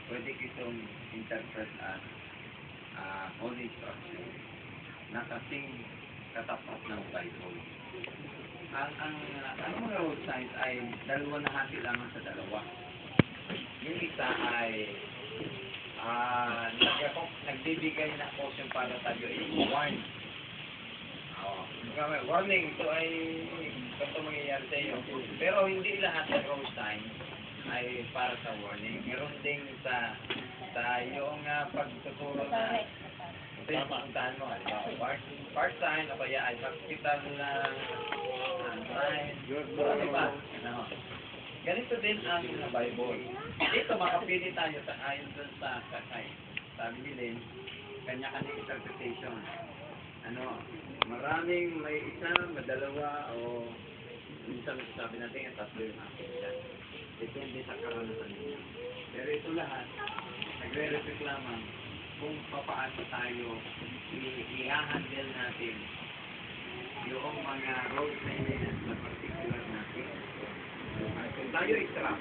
pwede kitong interpret as holy instruction na kasing katapat ng Bible. Ang mga road signs ay dalawa na hati lamang sa dalawa. Yung isa ay nagbibigay ng caution para tayo i-warn. Warning, ito ay ganito mangyayari sa iyo. Pero hindi lahat ng road signs ay para sa warning. Meron ding sa yung pagtuturo na puntahan mo. Part sign o kaya ay hospital na sign. Diba? Ganito din ang Bible. Dito makapili tayo sa ayon dun sa sakay. Sabi ni Lynn, kanya-kanyang interpretation. Maraming may isa, madalawa, o minsan sabi natin yung tatlo yung akin dyan. Depende sa karanasan niya. Pero ito lahat, nagre-reflect lamang kung papaano tayo i-handle natin yung mga road signs na particular natin. Kung tayo i-trap,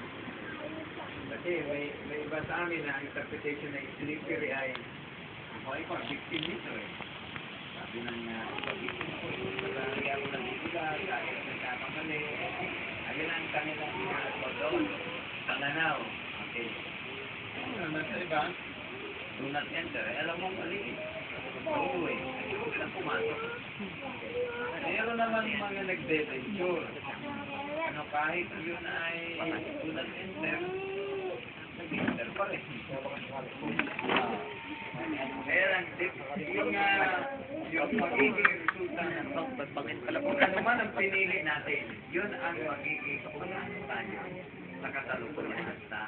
kasi may iba sa amin na interpretation na slippery ay ako ay victim nito eh. Sabi ng victim ako, malari ako nagbibigat, kahit nagkakamali. Ayun ang kanilang doon, pananaw. Okay. Sa iba, do not enter. Alam mo mali. Oo eh. Huwag lang pumasok. Meron naman mga nagde-venture. Kahit yun ay do not enter, nag-enter pa rin. Kaya lang, yung magiging resulta kung ano man ang pinili natin, yun ang magiging ano tayo sa kasalukuyan at sa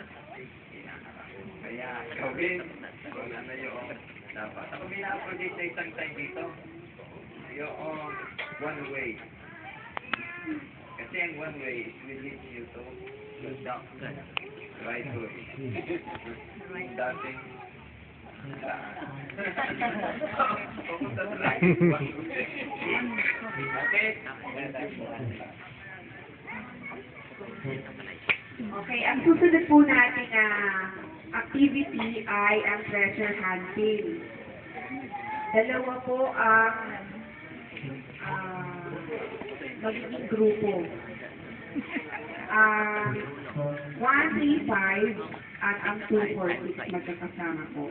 inaharap. Kaya gawin kung ano yung dapat. Ako pina-project sa isang time dito, yung one way. Kasi ang one way is will lead you to the right way. Yung dating pupunta sa right way. Okay? Okay, ang susunod po natin na activity ay ang treasure hunting. Dalawa po ang magiging grupo. 135 at ang 246 magkakasama po.